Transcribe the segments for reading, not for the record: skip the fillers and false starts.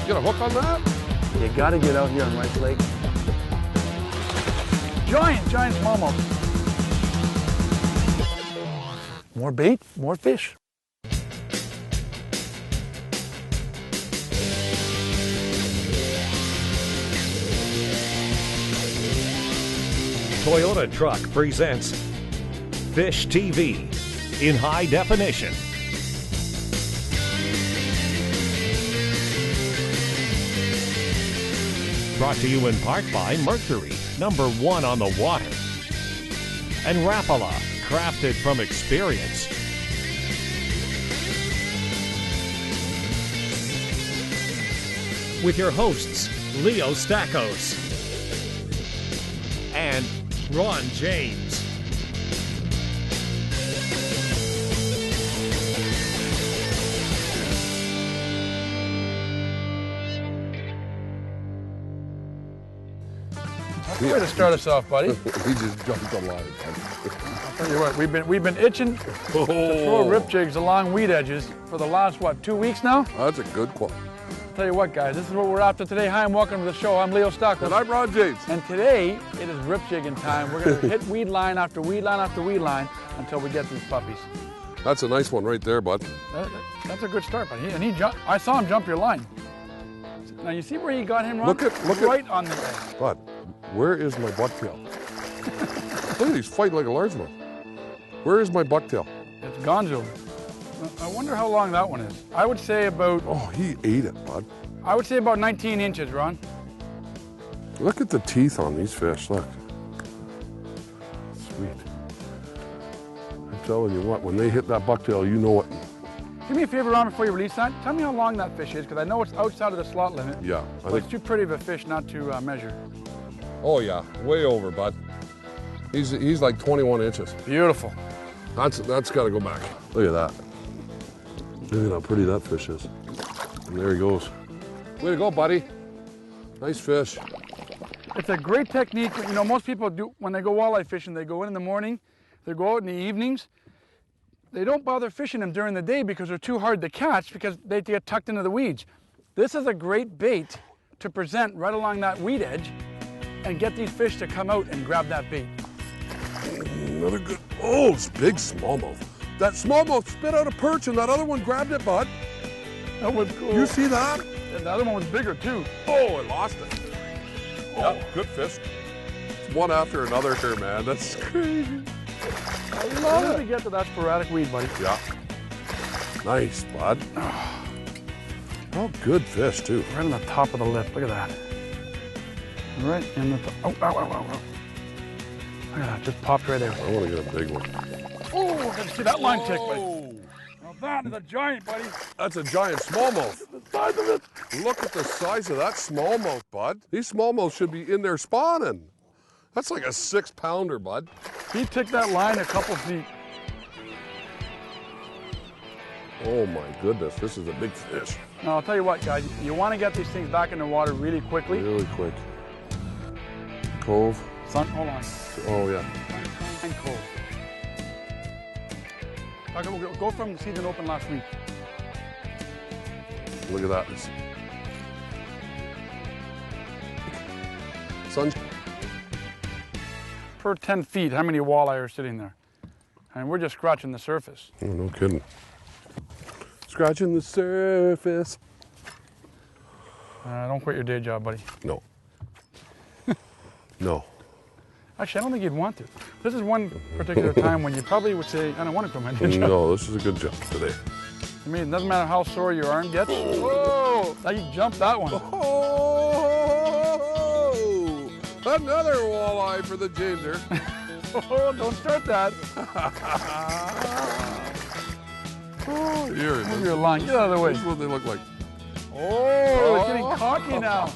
Get a hook on that? You gotta get out here on Rice Lake. Giant smallmouth. More bait, more fish. Toyota Truck presents Fish TV in high definition. Brought to you in part by Mercury, #1 on the water. And Rapala, crafted from experience. With your hosts, Leo Stackos and Ron James. Way to start us off, buddy. He just jumped a line. I'll tell you what, we've been itching to throw rip jigs along weed edges for the last, 2 weeks now? That's a good quote. I'll tell you what, guys, this is what we're after today. Hi, and welcome to the show. I'm Leo Stockwell. And I'm Ron James. And today, it is rip jigging time. We're going to hit weed line after weed line after weed line until we get these puppies. That's a nice one right there, bud. That's a good start, but I saw him jump your line. Now, you see where he got him, Ron? Look right on the edge. Bud, where is my bucktail? Look at he's fighting like a largemouth. Where is my bucktail? It's gonzo. I wonder how long that one is. I would say about... Oh, he ate it, bud. I would say about 19 inches, Ron. Look at the teeth on these fish, look. Sweet. I'm telling you what, when they hit that bucktail, you know it. Do me a favor, Ron, before you release that. Tell me how long that fish is, because I know it's outside of the slot limit. Yeah. But it's too pretty of a fish not to measure. Oh yeah, way over, bud. He's like 21 inches. Beautiful. That's got to go back. Look at that. Look at how pretty that fish is. And there he goes. Way to go, buddy. Nice fish. It's a great technique. You know, most people do, when they go walleye fishing, they go in the morning, they go out in the evenings. They don't bother fishing them during the day because they're too hard to catch because they get tucked into the weeds. This is a great bait to present right along that weed edge and get these fish to come out and grab that bait. Another good, oh, it's big smallmouth. That smallmouth spit out a perch and that other one grabbed it, bud. That was cool. You see that? And the other one was bigger too. Oh, I lost it. Oh, yeah, good fish. It's one after another here, man. That's crazy. I love it to get to that sporadic weed, buddy. Yeah. Nice, bud. Oh, good fish, too. Right on the top of the lip. Look at that. Right in the top. Oh, ow, ow, ow, ow. Look at that. Just popped right there. I want to get a big one. Oh, did you see that line tick, buddy? Now that is a giant, buddy. That's a giant smallmouth. The size of it. Look at the size of that smallmouth, bud. These smallmouths should be in there spawning. That's like a 6-pounder, bud. He took that line a couple feet. Oh my goodness, this is a big fish. Now, I'll tell you what, guys, you want to get these things back in the water really quickly. Really quick. Cove. Hold on. Oh yeah. And Cove. Okay, go from the season open last week. Look at that. Sun. Per 10 feet, how many walleye are sitting there? And we're just scratching the surface. Oh, no kidding. Scratching the surface. Don't quit your day job, buddy. No. No. Actually, I don't think you'd want to. This is one particular time when you probably would say, I don't want to quit my day job. No, this is a good jump today. I mean, it doesn't matter how sore your arm gets. Whoa! Now you jumped that one. Oh! Another walleye for the ginger. Oh, don't start that. Oh, here it Move is. your line. Get out of the way. This is what they look like. Oh, it's getting cocky now.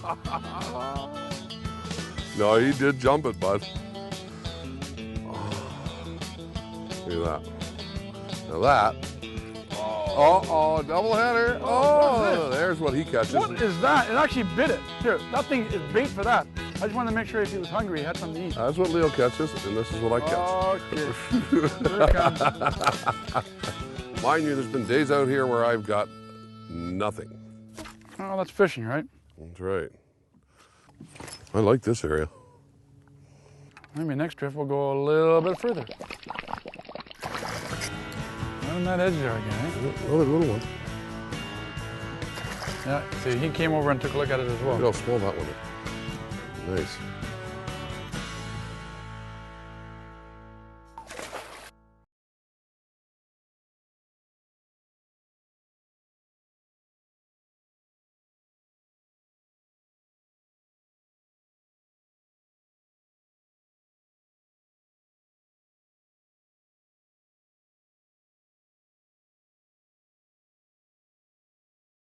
No, he did jump it, bud. Look at that. Now that. Oh, double header. Oh, there's what he catches. What is that? It actually bit it. Here, that thing is bait for that. I just wanted to make sure if he was hungry, he had something to eat. That's what Leo catches, and this is what I catch. Okay. Here it comes. Mind you, there's been days out here where I've got nothing. Oh, that's fishing, right? That's right. I like this area. Maybe next trip we'll go a little bit further. On that edge there again, eh? Another little one. Yeah, see, he came over and took a look at it as well. Look how small that one is. Nice.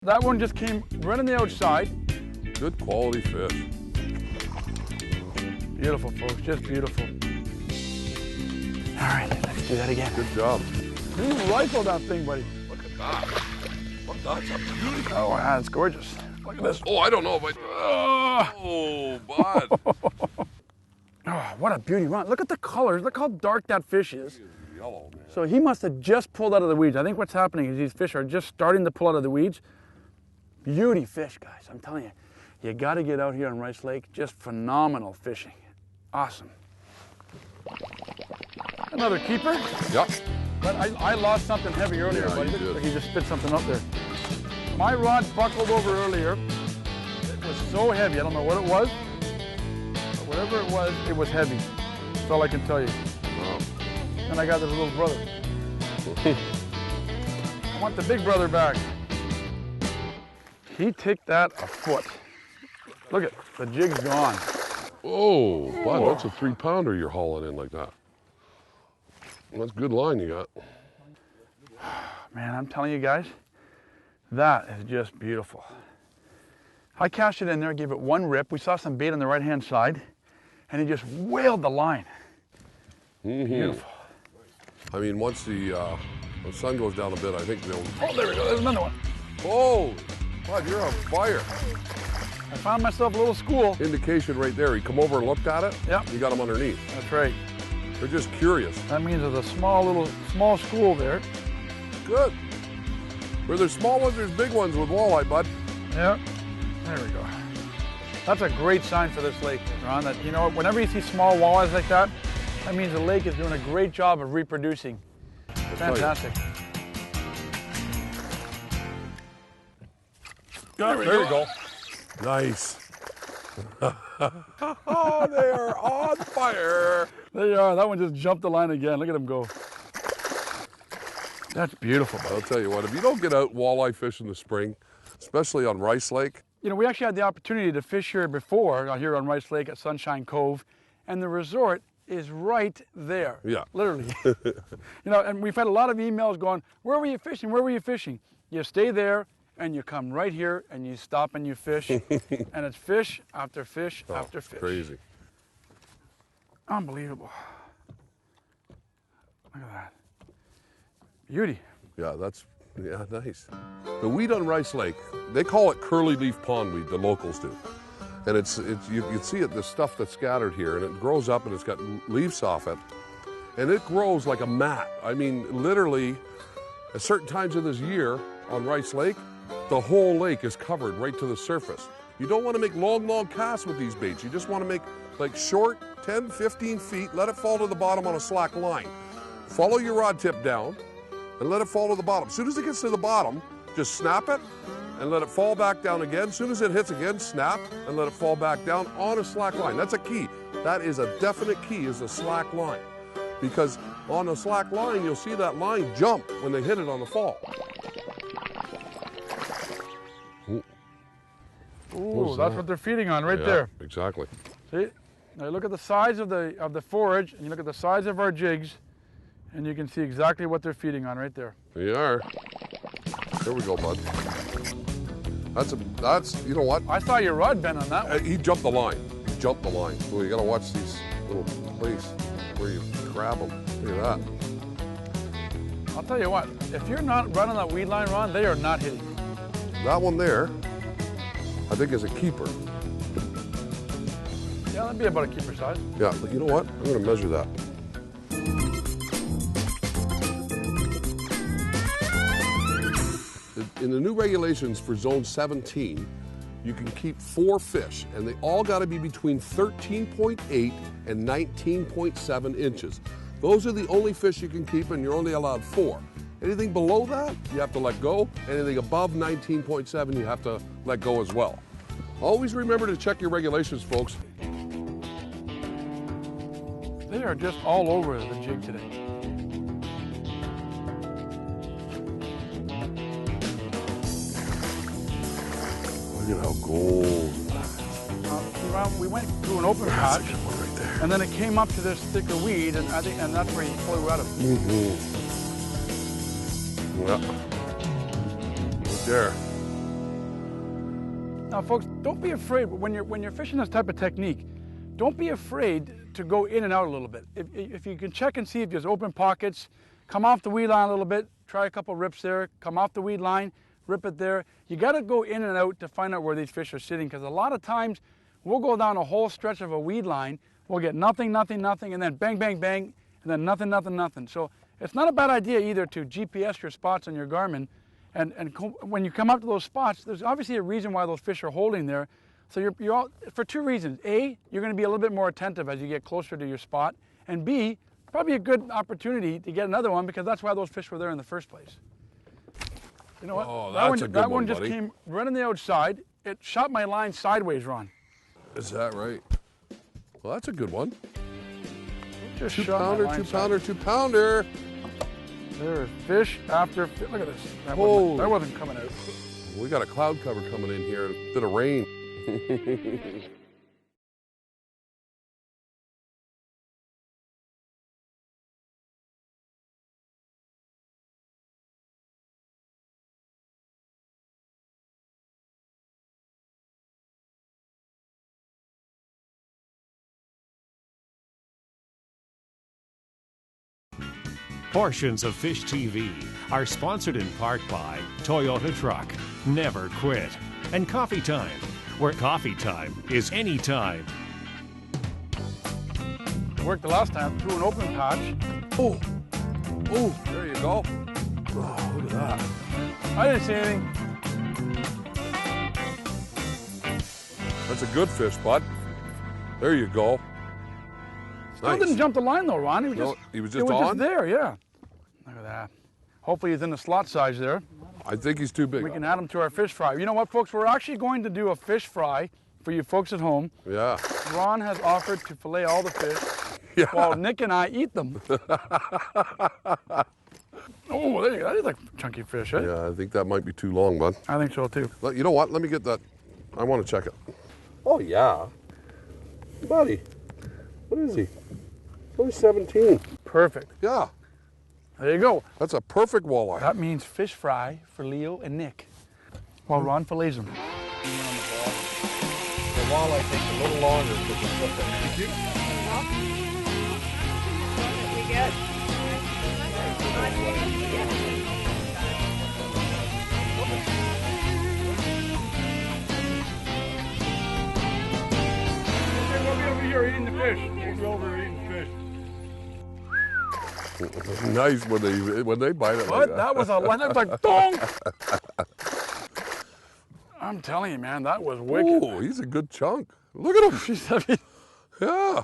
That one just came right on the outside. Good quality fish. Beautiful, folks, just beautiful. All right, let's do that again. Good job. You rifle that thing, buddy. Look at that. What, that's a beauty. Oh, wow, it's gorgeous. Look at this. Oh, I don't know if I... Oh, bud. Oh, what a beauty run. Look at the colors. Look how dark that fish is. Yellow, man. So he must have just pulled out of the weeds. I think what's happening is these fish are just starting to pull out of the weeds. Beauty fish, guys. I'm telling you, you got to get out here on Rice Lake. Just phenomenal fishing. Awesome. Another keeper. Yep. But I lost something heavy earlier, Yeah, buddy. you did. Like he just spit something up there. My rod buckled over earlier. It was so heavy. I don't know what it was. But whatever it was heavy. That's all I can tell you. Wow. And I got this little brother. I want the big brother back. He ticked that a foot. Look at the jig's gone. Oh, bud, that's a 3-pounder you're hauling in like that. That's good line you got. Man, I'm telling you guys, that is just beautiful. I cast it in there, gave it one rip. We saw some bait on the right-hand side, and he just whaled the line. Beautiful. I mean, once the sun goes down a bit, I think they'll... Oh, there we go. There's another one. Oh, bud, you're on fire. I found myself a little school. Indication right there. He come over and looked at it. Yep. You got him underneath. That's right. They're just curious. That means there's a small school there. Good. Where there's small ones, there's big ones with walleye, bud. Yeah. There we go. That's a great sign for this lake, Ron. That, you know, whenever you see small walleyes like that, that means the lake is doing a great job of reproducing. Fantastic. There we go. Nice. Oh, they are on fire. They are. That one just jumped the line again. Look at him go. That's beautiful. I'll tell you what, if you don't get out walleye fish in the spring, especially on Rice Lake. You know, we actually had the opportunity to fish here before, here on Rice Lake at Sunshine Cove, and the resort is right there. Yeah. Literally. You know, and we've had a lot of emails going, where were you fishing? Where were you fishing? You stay there and you come right here and you stop and you fish. And it's fish after fish after fish. Crazy. Unbelievable. Look at that. Beauty. Yeah, nice. The weed on Rice Lake, they call it curly leaf pondweed, the locals do. And you can see it, the stuff that's scattered here, and it grows up and it's got leaves off it. And it grows like a mat. I mean, literally, at certain times of this year on Rice Lake, the whole lake is covered right to the surface. You don't want to make long casts with these baits. You just want to make like short, 10, 15 feet, let it fall to the bottom on a slack line. Follow your rod tip down and let it fall to the bottom. As soon as it gets to the bottom, just snap it and let it fall back down again. As soon as it hits again, snap and let it fall back down on a slack line. That's a key. That is a definite key, is a slack line. Because on a slack line, you'll see that line jump when they hit it on the fall. Ooh, that's what they're feeding on right there. Exactly. See? Now look at the size of the forage, and you look at the size of our jigs, and you can see exactly what they're feeding on right there. They are. There we go, bud. That's you know what? I saw your rod bend on that one. He jumped the line. He jumped the line. So you gotta watch these little places where you grab them. Look at that. I'll tell you what, if you're not running that weed line, Ron, they are not hitting. That one there, I think is a keeper. Yeah, that'd be about a keeper size. Yeah, but you know what? I'm gonna measure that. in the new regulations for zone 17, you can keep 4 fish, and they all got to be between 13.8 and 19.7 inches. Those are the only fish you can keep, and you're only allowed 4. Anything below that, you have to let go. Anything above 19.7, you have to let go as well. Always remember to check your regulations, folks. They are just all over the jig today. Look at how gold. We went through an open patch, Right there. and then it came up to this thicker weed, and that's where he flew out of. Yeah. Right there. Now, folks, don't be afraid when you're fishing this type of technique. Don't be afraid to go in and out a little bit. If you can check and see if there's open pockets, come off the weed line a little bit, try a couple rips there, come off the weed line, rip it there. You got to go in and out to find out where these fish are sitting, because a lot of times we'll go down a whole stretch of a weed line, we'll get nothing, nothing, nothing, and then bang, bang, bang, and then nothing, nothing, nothing. So it's not a bad idea either to GPS your spots on your Garmin, and when you come up to those spots, there's obviously a reason why those fish are holding there. So you're all, for 2 reasons. A, you're going to be a little bit more attentive as you get closer to your spot, and B, probably a good opportunity to get another one, because that's why those fish were there in the first place. You know what? Oh, that's a good that one, one just buddy. came right on the outside. It shot my line sideways, Ron. Is that right? Well, that's a good one. Just 2 shot my pounder, line 2 pounder, 2 pounder. There is fish after fish. Look at this. That wasn't coming out. We got a cloud cover coming in here, a bit of rain. Portions of Fish TV are sponsored in part by Toyota Truck, Never Quit, and Coffee Time, where coffee time is anytime. It worked the last time through an open patch. Oh, there you go. Oh, look at that. I didn't see anything. That's a good fish, bud. There you go. Still Nice. didn't jump the line though, Ron. He was No, just, he was it just was on? just there, yeah. Look at that. Hopefully he's in the slot size there. I think he's too big. We can add him to our fish fry. You know what, folks? We're actually going to do a fish fry for you folks at home. Yeah. Ron has offered to fillet all the fish while Nick and I eat them. Oh, there you go. That is like chunky fish, eh? Yeah, I think that might be too long, bud. I think so too. You know what? Let me get that. I want to check it. Oh, yeah. Buddy, what is he? Only 17. Perfect. Yeah, There you go. that's a perfect walleye. That means fish fry for Leo and Nick while Ron fillets them. The walleye takes a little longer to cook. Thank you. We get. We'll be over here eating the fish. We'll be over here eating fish. Nice when they bite it like What? that. That was a line. That was like, dong! I'm telling you, man, that was wicked. Oh, he's a good chunk. Look at him. She's heavy. Yeah.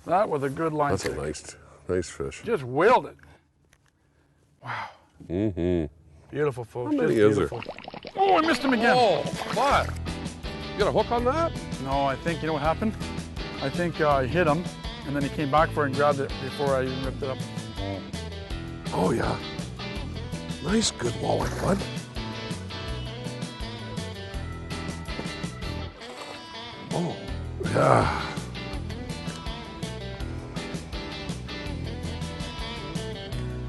That was a good line. That's a kick. nice fish. Just whaled it. Wow. Mm-hmm. Beautiful, folks. How many Just is there? beautiful. Oh, I missed him again. Oh, what? You got a hook on that? No, I think, you know what happened? I think I hit him, and then he came back for it and grabbed it before I even ripped it up. Oh, yeah. Nice, good walleye, bud. Oh, yeah.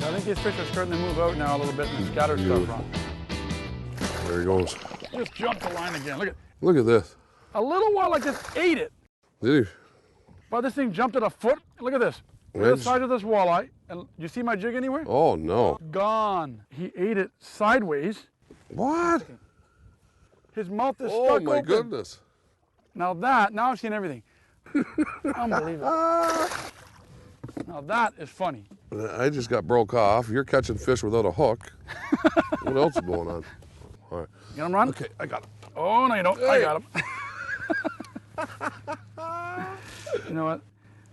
I think these fish are starting to move out now a little bit and scatter stuff, Ron. There he goes. Just jumped the line again. Look at this. A little while I just ate it. Did he? But this thing jumped at a foot. Look at this. Look at the size of this walleye. And you see my jig anywhere? Oh, no. Gone. He ate it sideways. What? His mouth is Oh, stuck my open. goodness. Now I've seen everything. Unbelievable. Now that is funny. I just got broke off. You're catching fish without a hook. What else is going on? All right. You got him, Ron? Okay, I got him. Oh, no, you don't. I Hey. got him. You know what?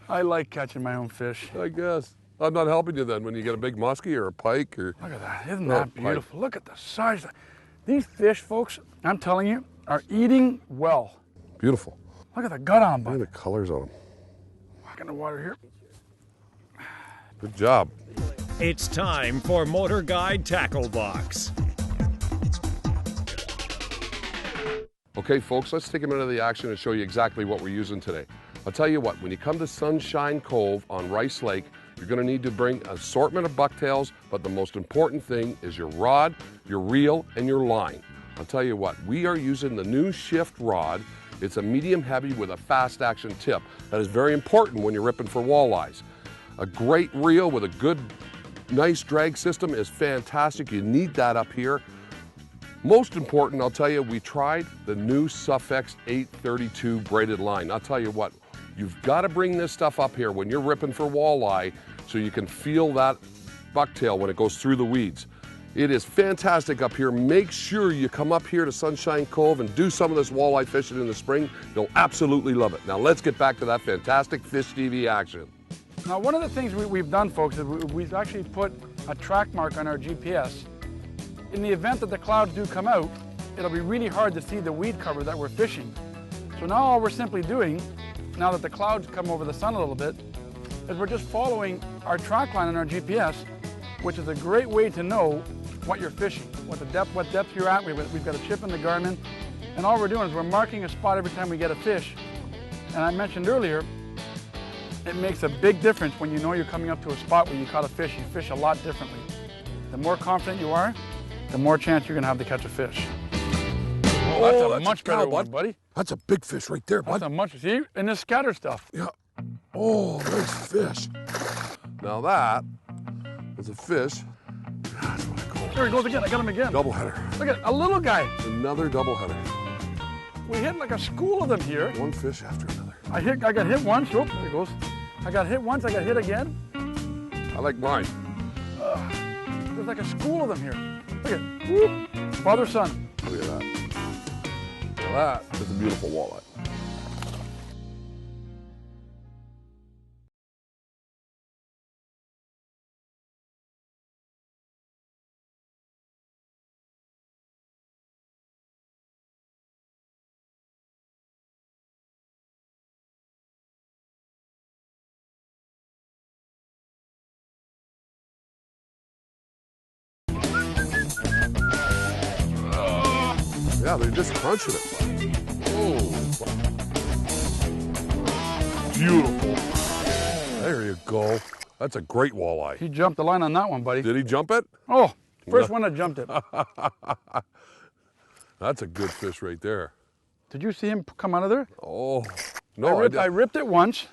I like catching my own fish. I guess. I'm not helping you then when you get a big muskie or a pike or... Look at that. Isn't Oh, that beautiful? Look at the size. These fish, folks, I'm telling you, are eating well. Beautiful. Look at the gut on them, Look bud. at the colors on them. Back in the water here. Good job. It's time for Motor Guide Tackle Box. Okay, folks, let's take a minute of the action and show you exactly what we're using today. I'll tell you what, when you come to Sunshine Cove on Rice Lake, you're going to need to bring an assortment of bucktails, but the most important thing is your rod, your reel, and your line. I'll tell you what, we are using the new Shift rod. It's a medium heavy with a fast action tip. That is very important when you're ripping for walleyes. A great reel with a good, nice drag system is fantastic. You need that up here. Most important, I'll tell you, we tried the new Suffix 832 braided line. I'll tell you what, you've got to bring this stuff up here when you're ripping for walleye so you can feel that bucktail when it goes through the weeds. It is fantastic up here. Make sure you come up here to Sunshine Cove and do some of this walleye fishing in the spring. You'll absolutely love it. Now let's get back to that fantastic Fish TV action. Now, one of the things we've done, folks, is we've actually put a track mark on our GPS. In the event that the clouds do come out, it'll be really hard to see the weed cover that we're fishing. So now all we're simply doing, now that the clouds come over the sun a little bit, is we're just following our track line on our GPS, which is a great way to know what you're fishing, what depth you're at. We've got a chip in the Garmin, and all we're doing is we're marking a spot every time we get a fish. And I mentioned earlier, it makes a big difference when you know you're coming up to a spot where you caught a fish. You fish a lot differently. The more confident you are, the more chance you're gonna have to catch a fish. Oh, that's a much better one, buddy. That's a big fish right there, bud. That's a much, see, and this scatter stuff. Yeah. Oh, nice fish. Now that is a fish. That's what I call There he goes again, I got him again. doubleheader. Look at a little guy. Another doubleheader. We hit like a school of them here. One fish after another. I got hit once, oh, there he goes. I got hit once, I got hit again. I like mine. There's like a school of them here. Look at, whoop, father, son. Look at that. Now that is a beautiful walleye. Yeah, they're just crunching it. Oh, beautiful. There you go. That's a great walleye. He jumped the line on that one, buddy. Did he jump it? Oh, first one that jumped it. That's a good fish right there. Did you see him come out of there? Oh, no, I ripped it once.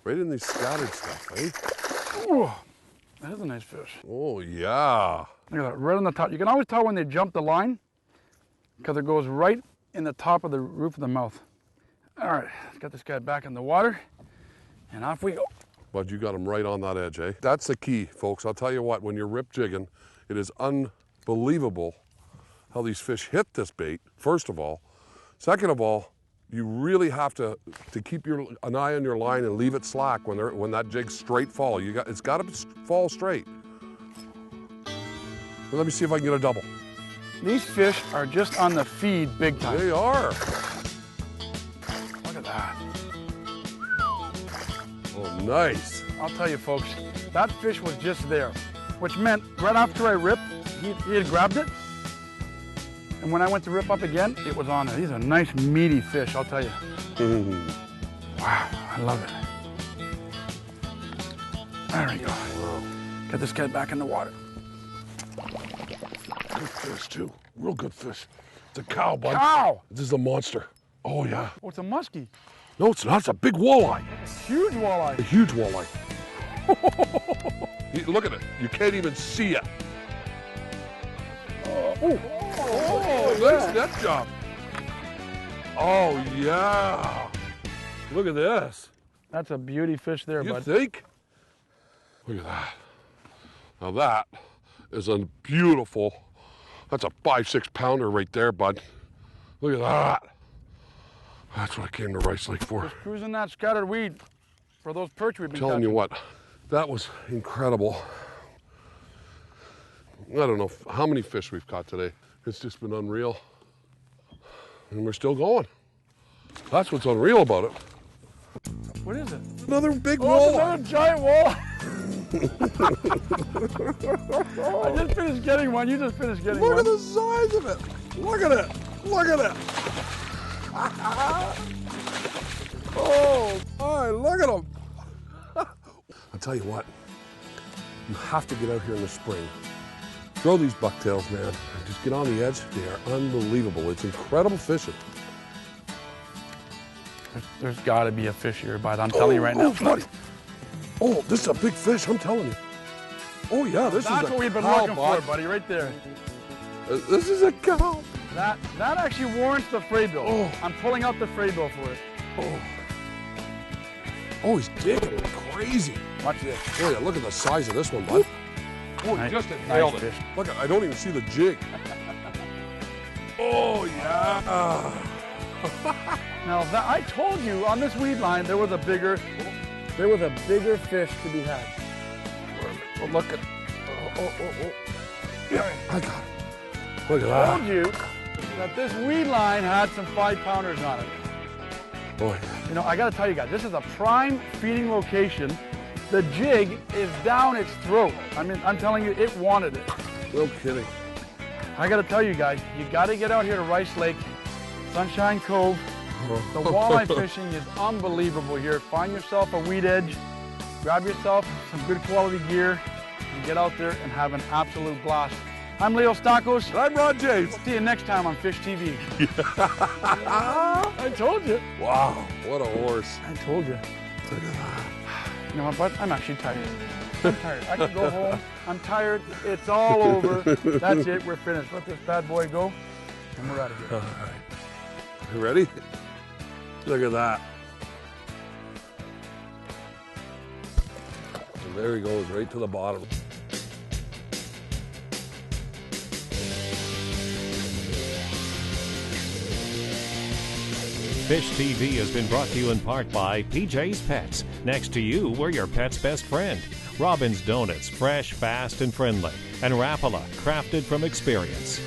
right in the scattered stuff, eh? Oh, that is a nice fish. Oh, yeah. Look at that, right on the top. You can always tell when they jump the line because it goes right in the top of the roof of the mouth. All right, let's get this guy back in the water and off we go. But you got him right on that edge, eh? That's the key, folks. I'll tell you what, when you're rip jigging, it is unbelievable how these fish hit this bait, first of all. Second of all, you really have to keep an eye on your line and leave it slack when that jig's straight fall. It's got to fall straight. Well, let me see if I can get a double. These fish are just on the feed big time. They are. Look at that. Oh, nice. I'll tell you folks, that fish was just there, which meant right after I ripped, he had grabbed it. And when I went to rip up again, it was on there. These are nice meaty fish, I'll tell you. Wow, I love it. There we go. Wow. Get this guy back in the water. Good fish, too. Real good fish. It's a cow, bud. Cow! This is a monster. Oh, yeah. Oh, it's a muskie. No, it's not. It's a big walleye. Huge walleye. A huge walleye. Look at it. You can't even see it. Oh, nice net job. Oh, yeah. Look at this. That's a beauty fish there, You bud. think? Look at that. Now that is a beautiful, that's a 5-6 pounder right there, bud. Look at that. That's what I came to Rice Lake for. Just cruising that scattered weed for those perch we've been Telling you catching. what, that was incredible. I don't know how many fish we've caught today. It's just been unreal. And we're still going. That's what's unreal about it. What is it? Another big Oh, walleye. another giant walleye. I just finished getting one. You just finished getting one. Look at the size of it. Look at it. Look at it. Oh, my, look at them. I'll tell you what, you have to get out here in the spring. Throw these bucktails, man, and just get on the edge. They are unbelievable. It's incredible fishing. There's got to be a fish here, bud. I'm telling you right now. Buddy. Oh, this is a big fish, I'm telling you. Oh, yeah, this is a That's what we've been cow, looking for, buddy, right there. This is a cow. That actually warrants the fray bill. Oh. I'm pulling out the fray bill for it. Oh, he's digging crazy. Watch this. Oh, yeah, look at the size of this one, bud. Oh, Nice- he just nice nailed it. fish. Look, I don't even see the jig. Oh, yeah. Now, I told you on this weed line there was a bigger fish to be had. Oh, look at. Oh. Yeah, I got it. Look at I that. told you that this weed line had some 5-pounders on it. Boy. You know, I got to tell you guys, this is a prime feeding location. The jig is down its throat. I mean, I'm telling you, it wanted it. No kidding. I got to tell you guys, you got to get out here to Rice Lake, Sunshine Cove. The walleye fishing is unbelievable here. Find yourself a weed edge, grab yourself some good quality gear, and get out there and have an absolute blast. I'm Leo Stakos. And I'm Ron James. See you next time on Fish TV. I told you. Wow, what a horse. I told you. Look at that. You know what, bud? I'm actually tired. I'm tired. I can go home. I'm tired. It's all over. That's it. We're finished. Let this bad boy go, and we're out of here. All right. You ready? Look at that. And there he goes, right to the bottom. Fish TV has been brought to you in part by PJ's Pets. Next to you, we're your pet's best friend. Robin's Donuts, fresh, fast, and friendly. And Rapala, crafted from experience.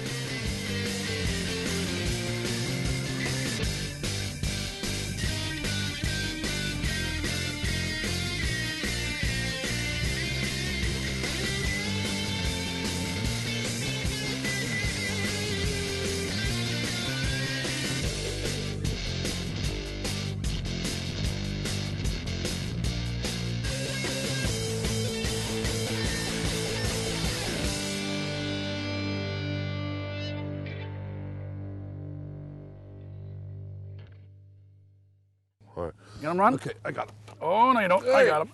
All right. You got him, Ron? Okay, I got him. Oh, no, you don't. I Hey. got him.